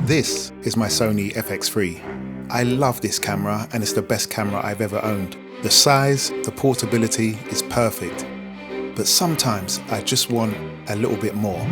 This is my Sony FX3. I love this camera and it's the best camera I've ever owned. The size, the portability is perfect. But sometimes I just want a little bit more.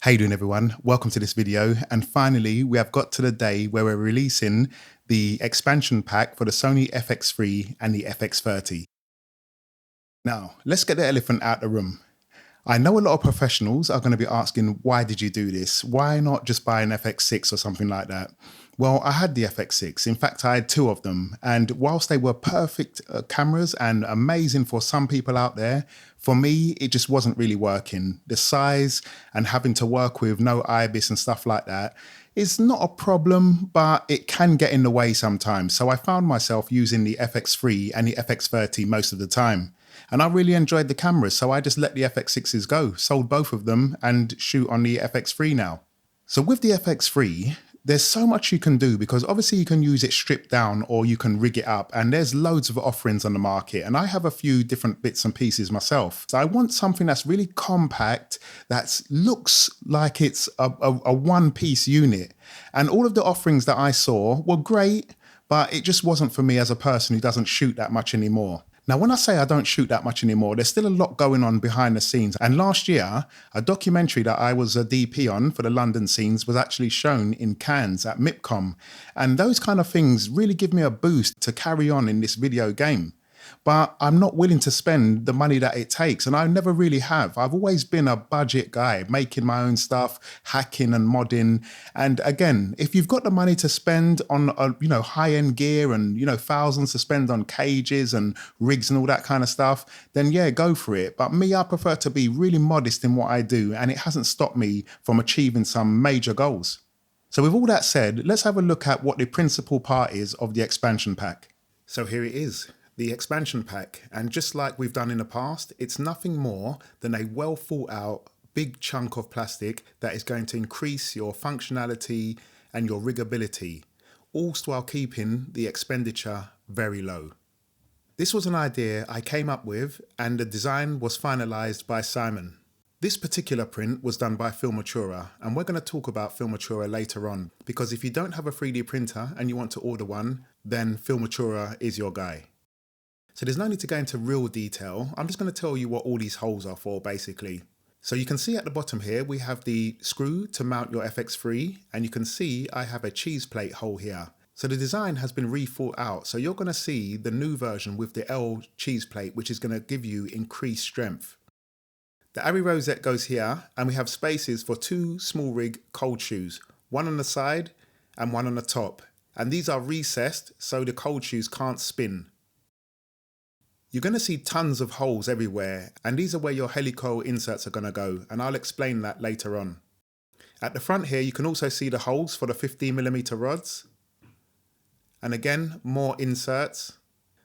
How you doing, everyone? Welcome to this video. And finally, we have got to the day where we're releasing the expansion pack for the Sony Fx3 and the FX30. Now, let's get the elephant out of the room. I know a lot of professionals are going to be asking, why did you do this? Why not just buy an FX6 or something like that? Well, I had the FX6. In fact, I had two of them. And whilst they were perfect cameras and amazing for some people out there, for me, it just wasn't really working. The size and having to work with no IBIS and stuff like that is not a problem, but it can get in the way sometimes. So I found myself using the FX3 and the FX30 most of the time. And I really enjoyed the cameras, so I just let the FX6s go, sold both of them and shoot on the FX3 now. So with the FX3, there's so much you can do because obviously you can use it stripped down or you can rig it up, and there's loads of offerings on the market, and I have a few different bits and pieces myself. So I want something that's really compact, that looks like it's a one-piece unit. And all of the offerings that I saw were great, but it just wasn't for me as a person who doesn't shoot that much anymore. Now, when I say I don't shoot that much anymore, there's still a lot going on behind the scenes. And last year, a documentary that I was a DP on for the London scenes was actually shown in Cannes at MIPCOM. And those kind of things really give me a boost to carry on in this video game. But I'm not willing to spend the money that it takes, and I never really have. I've always been a budget guy, making my own stuff, hacking and modding. And again, if you've got the money to spend on high-end gear and thousands to spend on cages and rigs and all that kind of stuff, then yeah, go for it. But me, I prefer to be really modest in what I do, and it hasn't stopped me from achieving some major goals. So with all that said, let's have a look at what the principal part is of the expansion pack. So here it is. The expansion pack, and just like we've done in the past, it's nothing more than a well thought out big chunk of plastic that is going to increase your functionality and your riggability, all while keeping the expenditure very low. This was an idea I came up with, and the design was finalized by Simon. This particular print was done by FILMATURA, and we're going to talk about FILMATURA later on, because if you don't have a 3D printer and you want to order one, then FILMATURA is your guy. So there's no need to go into real detail. I'm just going to tell you what all these holes are for, basically. So you can see at the bottom here, we have the screw to mount your FX3, and you can see I have a cheese plate hole here. So the design has been rethought out. So you're going to see the new version with the L cheese plate, which is going to give you increased strength. The Arri rosette goes here, and we have spaces for two small rig cold shoes, one on the side and one on the top. And these are recessed so the cold shoes can't spin. You're going to see tons of holes everywhere, and these are where your Helicoil inserts are going to go, and I'll explain that later on. At the front here, you can also see the holes for the 15mm rods. And again, more inserts.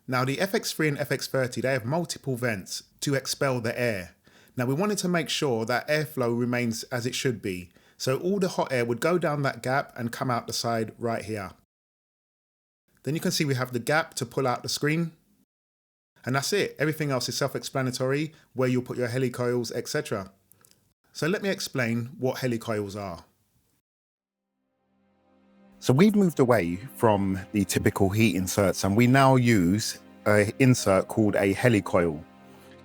Now the FX3 and FX30, they have multiple vents to expel the air. Now we wanted to make sure that airflow remains as it should be. So all the hot air would go down that gap and come out the side right here. Then you can see we have the gap to pull out the screen. And that's it. Everything else is self-explanatory, where you'll put your helicoils, etc. So let me explain what helicoils are. So we've moved away from the typical heat inserts, and we now use an insert called a helicoil.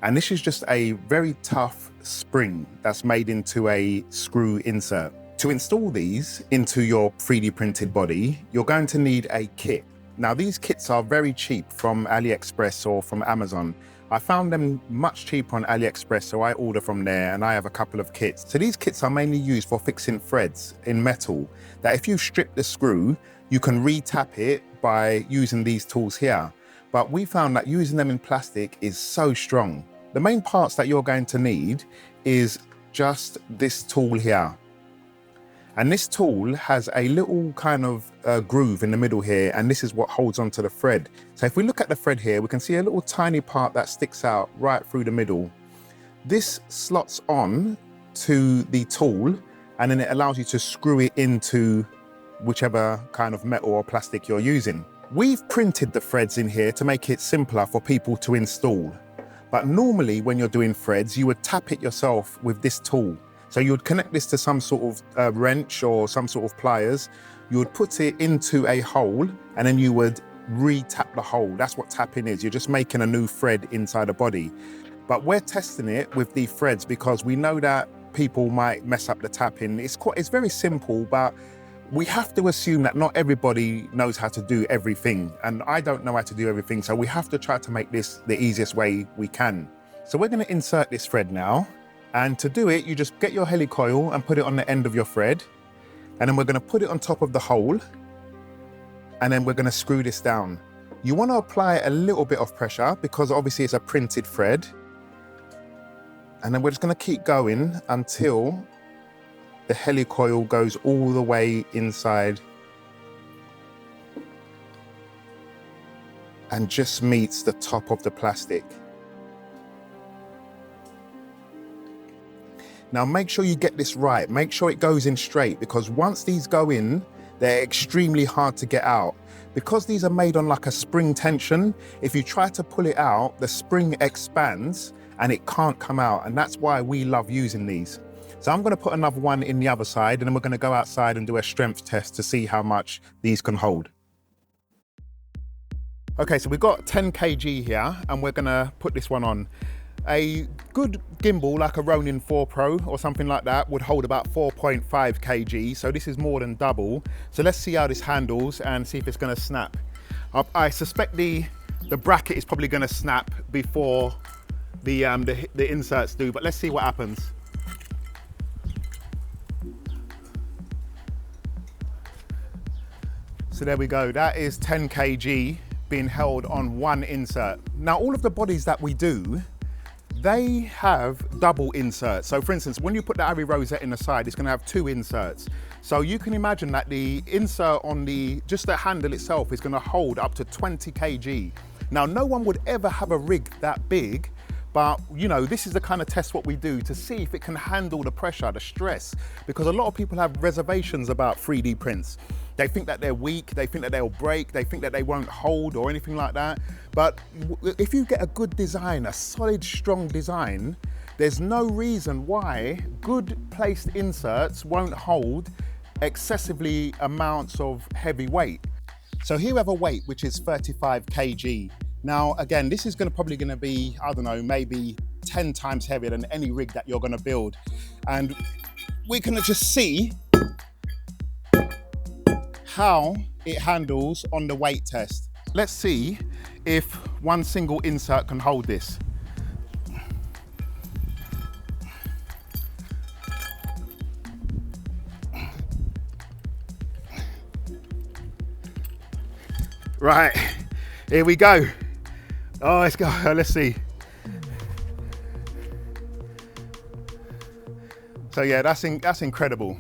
And this is just a very tough spring that's made into a screw insert. To install these into your 3D printed body, you're going to need a kit. Now these kits are very cheap from AliExpress or from Amazon. I found them much cheaper on AliExpress, so I order from there, and I have a couple of kits. So these kits are mainly used for fixing threads in metal, that if you strip the screw, you can re-tap it by using these tools here. But we found that using them in plastic is so strong. The main parts that you're going to need is just this tool here. And this tool has a little kind of groove in the middle here, and this is what holds onto the thread. So if we look at the thread here, we can see a little tiny part that sticks out right through the middle. This slots on to the tool, and then it allows you to screw it into whichever kind of metal or plastic you're using. We've printed the threads in here to make it simpler for people to install. But normally when you're doing threads, you would tap it yourself with this tool. So you would connect this to some sort of wrench or some sort of pliers. You would put it into a hole, and then you would re-tap the hole. That's what tapping is. You're just making a new thread inside a body. But we're testing it with the threads because we know that people might mess up the tapping. It's very simple, but we have to assume that not everybody knows how to do everything. And I don't know how to do everything. So we have to try to make this the easiest way we can. So we're going to insert this thread now. And to do it, you just get your helicoil and put it on the end of your thread. And then we're going to put it on top of the hole. And then we're going to screw this down. You want to apply a little bit of pressure because obviously it's a printed thread. And then we're just going to keep going until the helicoil goes all the way inside and just meets the top of the plastic. Now make sure you get this right. Make sure it goes in straight, because once these go in, they're extremely hard to get out. Because these are made on like a spring tension, if you try to pull it out, the spring expands and it can't come out. And that's why we love using these. So I'm going to put another one in the other side, and then we're going to go outside and do a strength test to see how much these can hold. Okay, so we've got 10 kg here, and we're going to put this one on. A good gimbal like a Ronin 4 Pro or something like that would hold about 4.5 kg, so this is more than double. So let's see how this handles and see if it's going to snap. I suspect the bracket is probably going to snap before the inserts do, but let's see what happens. So there we go, that is 10 kg being held on one insert. Now all of the bodies that we do, they have double inserts. So for instance, when you put the Arri rosette in the side, it's going to have two inserts. So you can imagine that the insert on just the handle itself is going to hold up to 20 kg. Now, no one would ever have a rig that big, but you know, this is the kind of test what we do to see if it can handle the pressure, the stress, because a lot of people have reservations about 3D prints. They think that they're weak, they think that they'll break, they think that they won't hold or anything like that. But if you get a good design, a solid, strong design, there's no reason why good placed inserts won't hold excessively amounts of heavy weight. So here we have a weight which is 35 kg. Now, again, this is probably going to be, I don't know, maybe 10 times heavier than any rig that you're going to build. And we can just see how it handles on the weight test. Let's see if one single insert can hold this. Right, here we go. Oh, let's go, let's see. So yeah, that's incredible.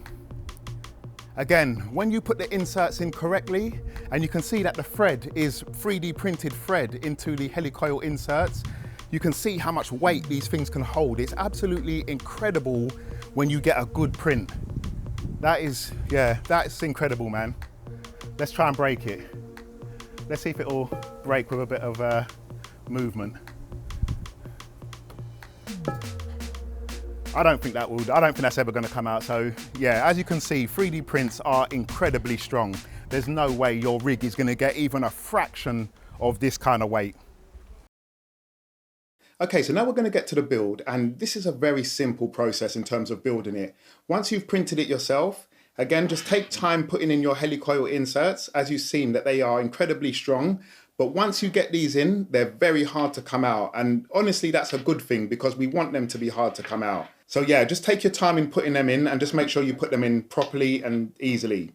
Again, when you put the inserts in correctly, and you can see that the thread is 3D printed thread into the helicoil inserts, you can see how much weight these things can hold. It's absolutely incredible when you get a good print. That is incredible, man. Let's try and break it. Let's see if it will break with a bit of movement. I don't think that's ever going to come out. So yeah, as you can see, 3D prints are incredibly strong. There's no way your rig is going to get even a fraction of this kind of weight. Okay, so now we're going to get to the build, and this is a very simple process in terms of building it. Once you've printed it yourself, again, just take time putting in your helicoil inserts. As you've seen that they are incredibly strong, But once you get these in, they're very hard to come out. And honestly, that's a good thing because we want them to be hard to come out. So yeah, just take your time in putting them in and just make sure you put them in properly and easily.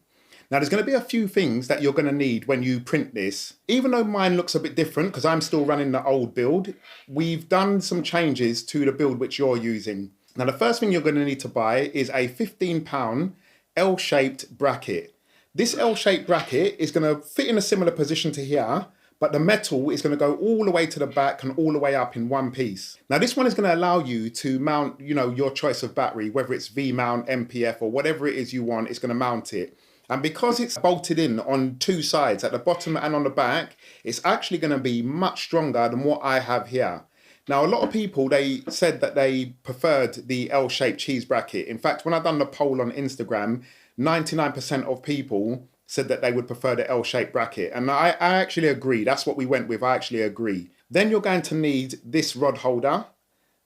Now there's going to be a few things that you're going to need when you print this. Even though mine looks a bit different because I'm still running the old build, we've done some changes to the build which you're using. Now the first thing you're going to need to buy is a £15 L-shaped bracket. This L-shaped bracket is going to fit in a similar position to here, but the metal is going to go all the way to the back and all the way up in one piece. Now this one is going to allow you to mount, your choice of battery, whether it's V-mount, MPF, or whatever it is you want, it's going to mount it. And because it's bolted in on two sides, at the bottom and on the back, it's actually going to be much stronger than what I have here. Now, a lot of people, they said that they preferred the L-shaped cheese bracket. In fact, when I done the poll on Instagram, 99% of people said that they would prefer the L-shaped bracket. And I actually agree. That's what we went with. I actually agree. Then you're going to need this rod holder.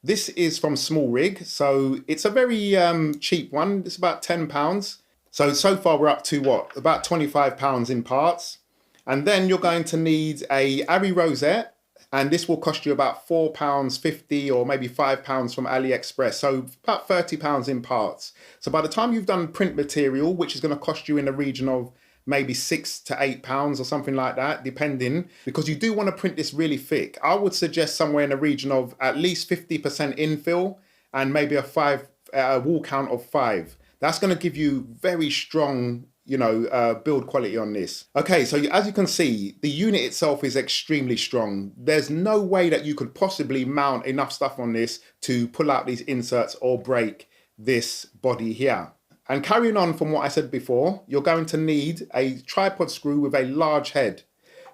This is from Small Rig. So it's a very cheap one. It's about £10. So far we're up to what? About £25 in parts. And then you're going to need a Arri rosette, and this will cost you about £4.50 or maybe £5 from AliExpress. So about £30 in parts. So by the time you've done print material, which is going to cost you in the region of maybe £6 to £8 or something like that, depending, because you do want to print this really thick. I would suggest somewhere in the region of at least 50% infill and maybe a wall count of 5. That's going to give you very strong, build quality on this. Okay, so as you can see, the unit itself is extremely strong. There's no way that you could possibly mount enough stuff on this to pull out these inserts or break this body here. And carrying on from what I said before, you're going to need a tripod screw with a large head.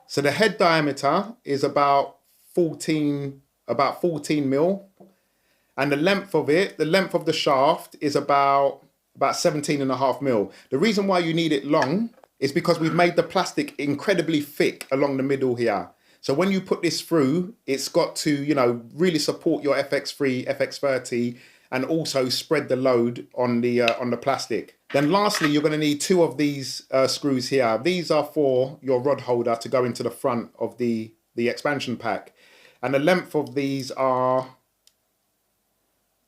So the head diameter is about 14 mil. And the length of the shaft is about 17.5 mil. The reason why you need it long is because we've made the plastic incredibly thick along the middle here. So when you put this through, it's got to, really support your FX3, FX30, and also spread the load on the plastic. Then lastly, you're going to need 2 of these screws here. These are for your rod holder to go into the front of the expansion pack. And the length of these are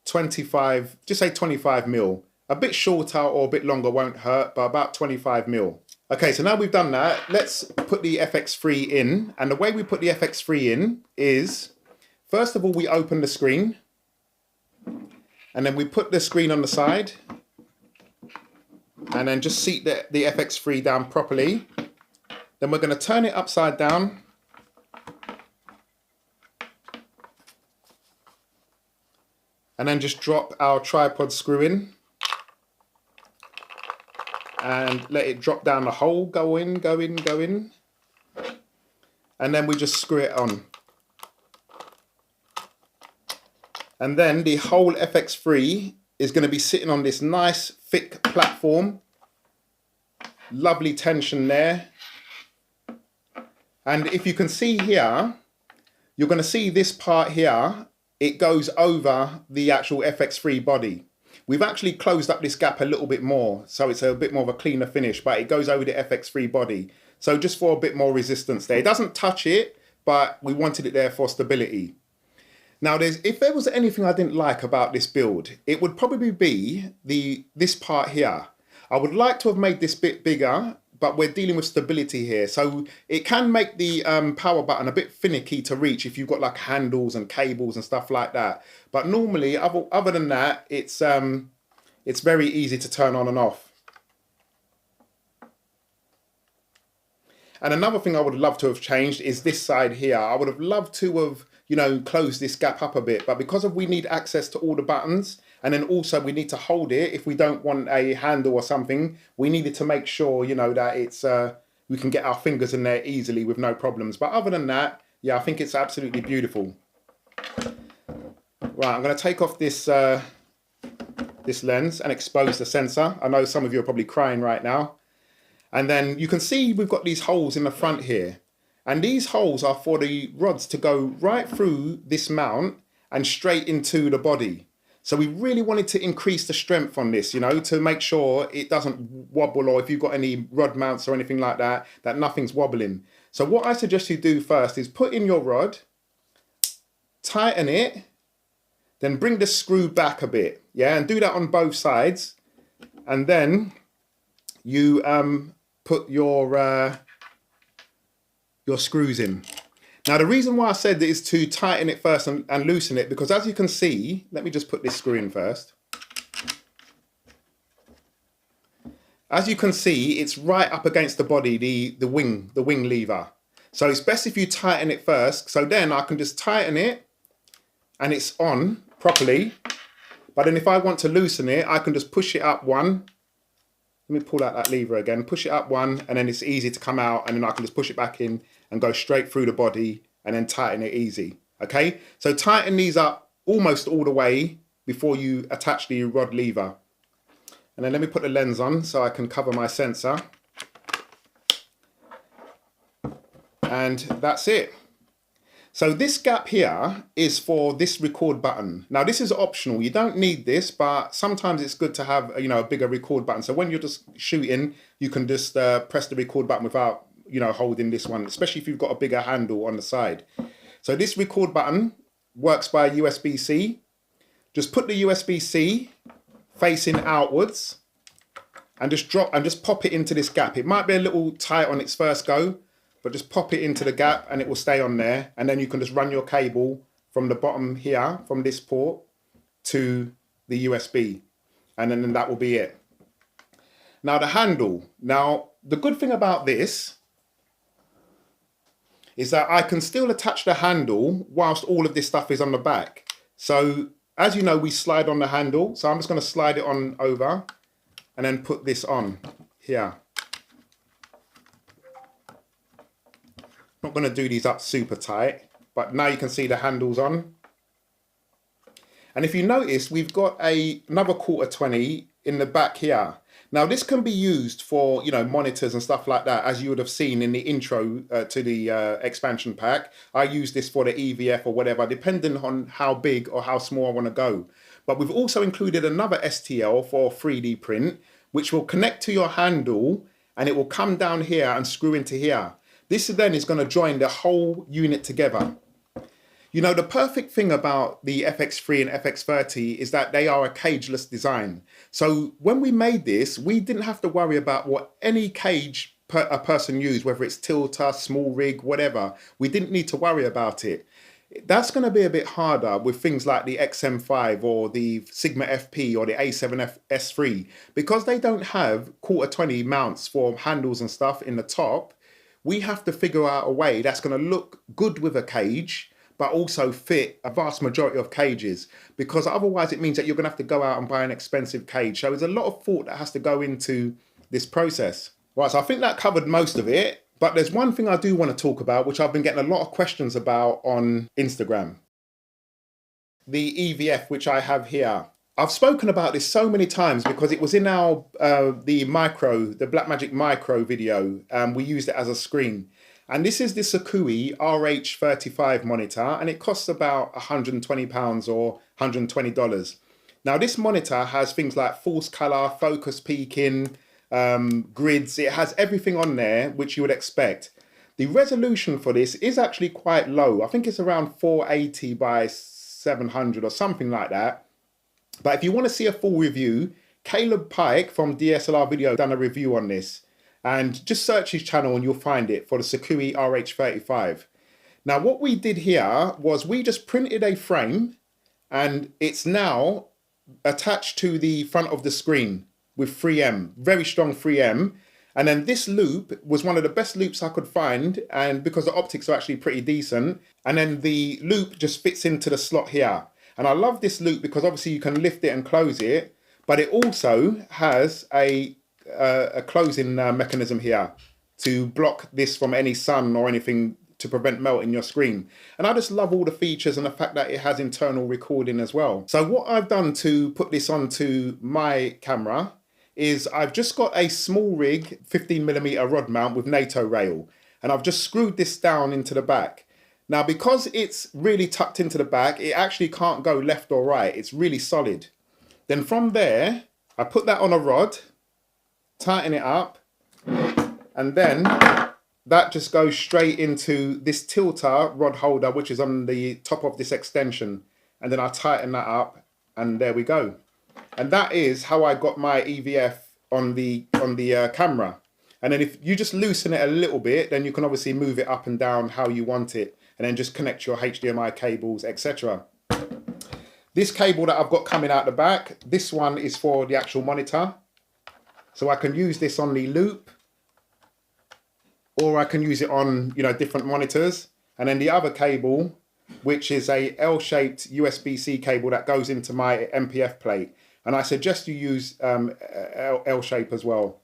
25, just say 25 mil. A bit shorter or a bit longer won't hurt, but about 25 mil. Okay, so now we've done that, let's put the FX3 in. And the way we put the FX3 in is, first of all, we open the screen. And then we put the screen on the side. And then just seat the FX3 down properly. Then we're going to turn it upside down. And then just drop our tripod screw in. And let it drop down the hole, go in. And then we just screw it on. And then the whole FX3 is going to be sitting on this nice thick platform. Lovely tension there. And if you can see here, you're going to see this part here, it goes over the actual FX3 body. We've actually closed up this gap a little bit more, so it's a bit more of a cleaner finish, but it goes over the FX3 body. So just for a bit more resistance there. It doesn't touch it, but we wanted it there for stability. Now, if there was anything I didn't like about this build, it would probably be this part here. I would like to have made this bit bigger, but we're dealing with stability here. So it can make the power button a bit finicky to reach if you've got like handles and cables and stuff like that. But normally, other than that, it's very easy to turn on and off. And another thing I would love to have changed is this side here. I would have loved to have, closed this gap up a bit, but because we need access to all the buttons, and then also we need to hold it if we don't want a handle or something, we needed to make sure, that it's we can get our fingers in there easily with no problems. But other than that, yeah, I think it's absolutely beautiful. Right, I'm going to take off this this lens and expose the sensor. I know some of you are probably crying right now. And then you can see we've got these holes in the front here. And these holes are for the rods to go right through this mount and straight into the body. So we really wanted to increase the strength on this, to make sure it doesn't wobble, or if you've got any rod mounts or anything like that, that nothing's wobbling. So what I suggest you do first is put in your rod, tighten it, then bring the screw back a bit, yeah, and do that on both sides, and then you put your screws in. Now the reason why I said that is to tighten it first and loosen it, because as you can see, let me just put this screw in first. As you can see, it's right up against the body, the wing lever. So it's best if you tighten it first. So then I can just tighten it and it's on properly. But then if I want to loosen it, I can just push it up one. Let me pull out that lever again, push it up one, and then it's easy to come out, and then I can just push it back in and go straight through the body and then tighten it easy, okay? So tighten these up almost all the way before you attach the rod lever. And then let me put the lens on so I can cover my sensor. And that's it. So this gap here is for this record button. Now this is optional. You don't need this, but sometimes it's good to have, you know, a bigger record button. So when you're just shooting, you can just press the record button without, you know, holding this one, especially if you've got a bigger handle on the side. So this record button works by USB-C. Just put the USB-C facing outwards and just pop it into this gap. It might be a little tight on its first go, but just pop it into the gap and it will stay on there. And then you can just run your cable from the bottom here, from this port to the USB. And then that will be it. Now the handle. Now the good thing about this is that I can still attach the handle whilst all of this stuff is on the back. So as you know, we slide on the handle. So I'm just going to slide it on over and then put this on here. Not going to do these up super tight, but now you can see the handles on. And if you notice, we've got another 1/4-20 in the back here. Now this can be used for, you know, monitors and stuff like that, as you would have seen in the intro to the expansion pack. I use this for the EVF or whatever, depending on how big or how small I want to go. But we've also included another STL for 3D print, which will connect to your handle and it will come down here and screw into here. This then is going to join the whole unit together. You know, the perfect thing about the FX3 and FX30 is that they are a cageless design. So when we made this, we didn't have to worry about what any cage a person used, whether it's tilter, small rig, whatever. We didn't need to worry about it. That's going to be a bit harder with things like the XM5 or the Sigma FP or the A7S3, because they don't have 1/4-20 mounts for handles and stuff in the top. We have to figure out a way that's going to look good with a cage, but also fit a vast majority of cages, because otherwise it means that you're going to have to go out and buy an expensive cage. So there's a lot of thought that has to go into this process. Right, so I think that covered most of it, but there's one thing I do want to talk about, which I've been getting a lot of questions about on Instagram. The EVF, which I have here. I've spoken about this so many times because it was in our the Blackmagic Micro video. We used it as a screen. And this is the Sakui RH35 monitor, and it costs about £120 or $120. Now this monitor has things like false color, focus peaking, grids. It has everything on there which you would expect. The resolution for this is actually quite low. I think it's around 480 by 700 or something like that. But if you want to see a full review, Caleb Pike from DSLR Video done a review on this. And just search his channel and you'll find it for the Sakui RH35. Now what we did here was we just printed a frame and it's now attached to the front of the screen with 3M, very strong 3M. And then this loop was one of the best loops I could find, and because the optics are actually pretty decent. And then the loop just fits into the slot here. And I love this loop because obviously you can lift it and close it, but it also has a closing mechanism here to block this from any sun or anything to prevent melting your screen. And I just love all the features and the fact that it has internal recording as well. So what I've done to put this onto my camera is I've just got a small rig 15mm rod mount with NATO rail, and I've just screwed this down into the back. Now because it's really tucked into the back, it actually can't go left or right. It's really solid. Then from there, I put that on a rod, tighten it up, and then that just goes straight into this tilter rod holder, which is on the top of this extension. And then I tighten that up, and there we go. And that is how I got my EVF on the camera. And then if you just loosen it a little bit, then you can obviously move it up and down how you want it, and then just connect your HDMI cables, etc. This cable that I've got coming out the back, this one is for the actual monitor. So I can use this on the Loupe, or I can use it on, you know, different monitors. And then the other cable, which is a L-shaped USB-C cable that goes into my MPF plate. And I suggest you use L-shape as well.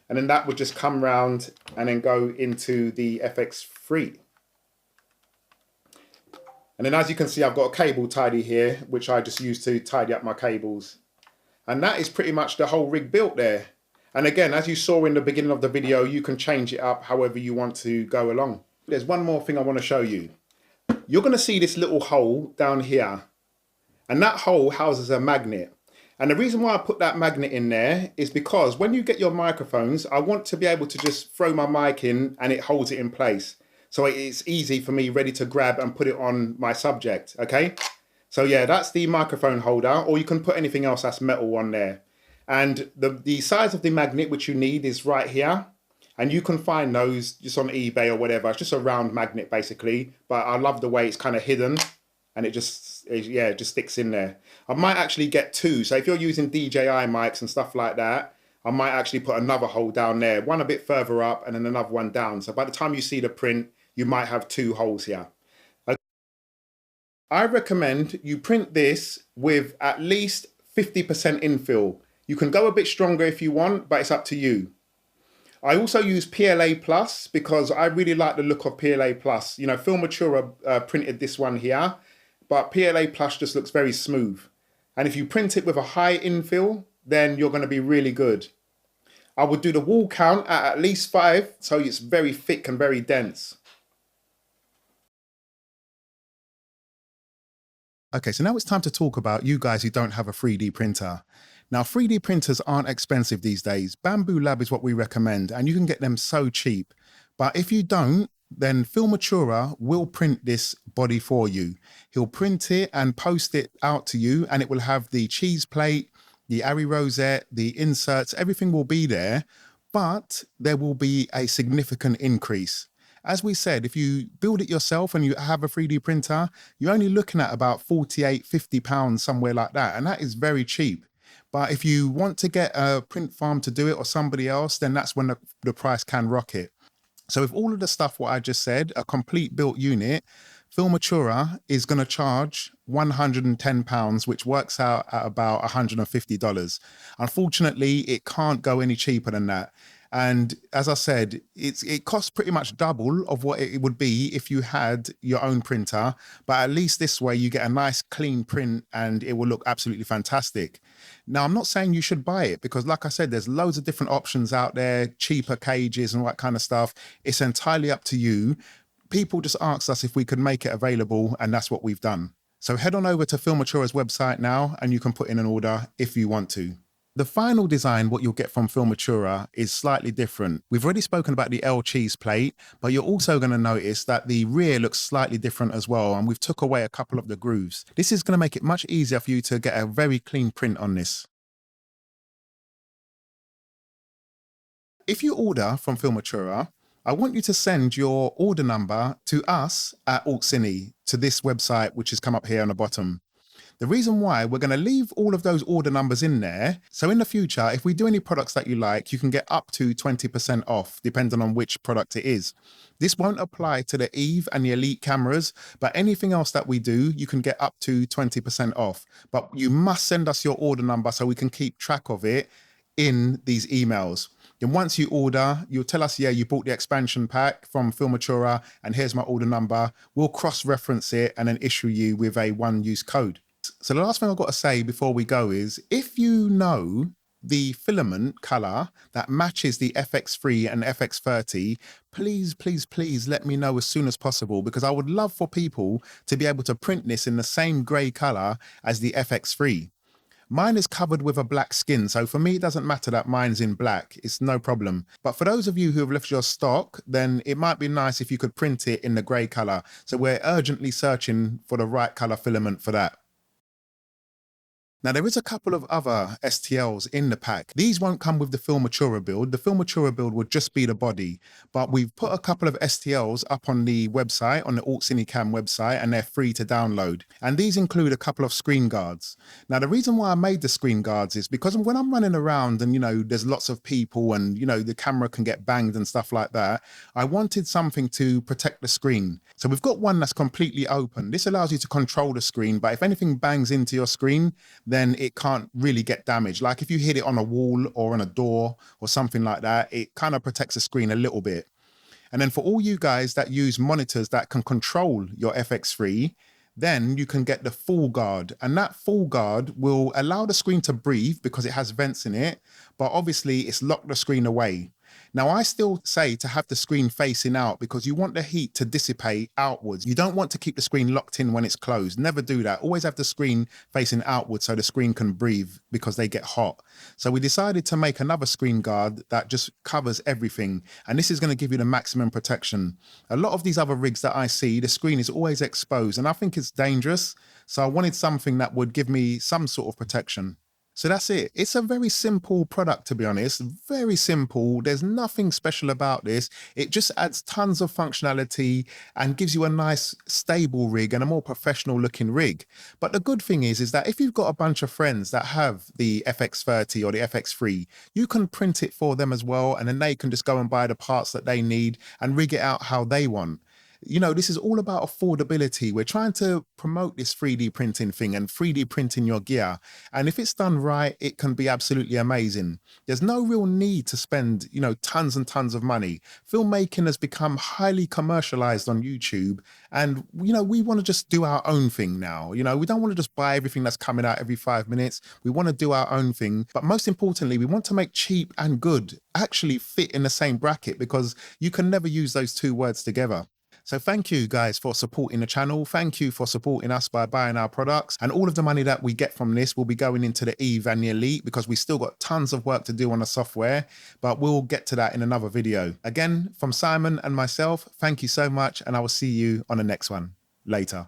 And then that would just come round and then go into the FX3. And then as you can see, I've got a cable tidy here, which I just use to tidy up my cables. And that is pretty much the whole rig built there. And again, as you saw in the beginning of the video, you can change it up however you want to go along. There's one more thing I want to show you. You're going to see this little hole down here. And that hole houses a magnet. And the reason why I put that magnet in there is because when you get your microphones, I want to be able to just throw my mic in and it holds it in place. So it's easy for me, ready to grab and put it on my subject, okay? So yeah, that's the microphone holder, or you can put anything else that's metal on there. And the size of the magnet which you need is right here. And you can find those just on eBay or whatever. It's just a round magnet basically, but I love the way it's kind of hidden. And it just sticks in there. I might actually get two. So if you're using DJI mics and stuff like that, I might actually put another hole down there, one a bit further up and then another one down. So by the time you see the print, you might have two holes here. Okay. I recommend you print this with at least 50% infill. You can go a bit stronger if you want, but it's up to you. I also use PLA Plus because I really like the look of PLA Plus. You know, FILMATURA printed this one here, but PLA Plus just looks very smooth. And if you print it with a high infill, then you're going to be really good. I would do the wall count at least 5, so it's very thick and very dense. Okay, so now it's time to talk about you guys who don't have a 3D printer. Now, 3D printers aren't expensive these days. Bamboo Lab is what we recommend, and you can get them so cheap. But if you don't, then FILMATURA will print this body for you. He'll print it and post it out to you, and it will have the cheese plate, the Ari rosette, the inserts, everything will be there, but there will be a significant increase. As we said, if you build it yourself and you have a 3D printer, you're only looking at about 48, 50 pounds, somewhere like that. And that is very cheap. But if you want to get a print farm to do it or somebody else, then that's when the price can rocket. So with all of the stuff what I just said, a complete built unit, FILMATURA is going to charge £110, which works out at about $150. Unfortunately, it can't go any cheaper than that. And as I said, it costs pretty much double of what it would be if you had your own printer. But at least this way you get a nice clean print and it will look absolutely fantastic. Now, I'm not saying you should buy it because like I said, there's loads of different options out there, cheaper cages and all that kind of stuff. It's entirely up to you. People just asked us if we could make it available, and that's what we've done. So head on over to FILMATURA's website now and you can put in an order if you want to. The final design, what you'll get from FILMATURA, is slightly different. We've already spoken about the L cheese plate, but you're also going to notice that the rear looks slightly different as well, and we've took away a couple of the grooves. This is going to make it much easier for you to get a very clean print on this. If you order from FILMATURA, I want you to send your order number to us at AltCine, to this website, which has come up here on the bottom. The reason why, we're going to leave all of those order numbers in there. So in the future, if we do any products that you like, you can get up to 20% off, depending on which product it is. This won't apply to the Eve and the Elite cameras, but anything else that we do, you can get up to 20% off. But you must send us your order number so we can keep track of it in these emails. Then once you order, you'll tell us, yeah, you bought the expansion pack from FILMATURA and here's my order number. We'll cross-reference it and then issue you with a one-use code. So the last thing I've got to say before we go is, if you know the filament color that matches the FX3 and FX30, please, please, please let me know as soon as possible, because I would love for people to be able to print this in the same gray color as the FX3. Mine is covered with a black skin, so for me it doesn't matter that mine's in black, it's no problem. But for those of you who have left your stock, then it might be nice if you could print it in the grey colour. So we're urgently searching for the right colour filament for that. Now, there is a couple of other STLs in the pack. These won't come with the FILMATURA build. The FILMATURA build would just be the body, but we've put a couple of STLs up on the website, on the AltCineCam website, and they're free to download. And these include a couple of screen guards. Now, the reason why I made the screen guards is because when I'm running around and, there's lots of people and, the camera can get banged and stuff like that, I wanted something to protect the screen. So we've got one that's completely open. This allows you to control the screen, but if anything bangs into your screen, then it can't really get damaged. Like if you hit it on a wall or on a door or something like that, it kind of protects the screen a little bit. And then for all you guys that use monitors that can control your FX3, then you can get the full guard. And that full guard will allow the screen to breathe because it has vents in it, but obviously it's locked the screen away. Now, I still say to have the screen facing out because you want the heat to dissipate outwards. You don't want to keep the screen locked in when it's closed. Never do that. Always have the screen facing outwards so the screen can breathe because they get hot. So we decided to make another screen guard that just covers everything. And this is going to give you the maximum protection. A lot of these other rigs that I see, the screen is always exposed and I think it's dangerous. So I wanted something that would give me some sort of protection. So that's it. It's a very simple product, to be honest. Very simple. There's nothing special about this. It just adds tons of functionality and gives you a nice stable rig and a more professional looking rig. But the good thing is that if you've got a bunch of friends that have the FX30 or the FX3, you can print it for them as well. And then they can just go and buy the parts that they need and rig it out how they want. This is all about affordability. We're trying to promote this 3D printing thing and 3D printing your gear. And if it's done right, it can be absolutely amazing. There's no real need to spend, tons and tons of money. Filmmaking has become highly commercialized on YouTube. And, we want to just do our own thing now. We don't want to just buy everything that's coming out every 5 minutes. We want to do our own thing. But most importantly, we want to make cheap and good actually fit in the same bracket because you can never use those two words together. So thank you guys for supporting the channel. Thank you for supporting us by buying our products. And all of the money that we get from this will be going into the Eve and the Elite because we still got tons of work to do on the software, but we'll get to that in another video. Again, from Simon and myself, thank you so much. And I will see you on the next one. Later.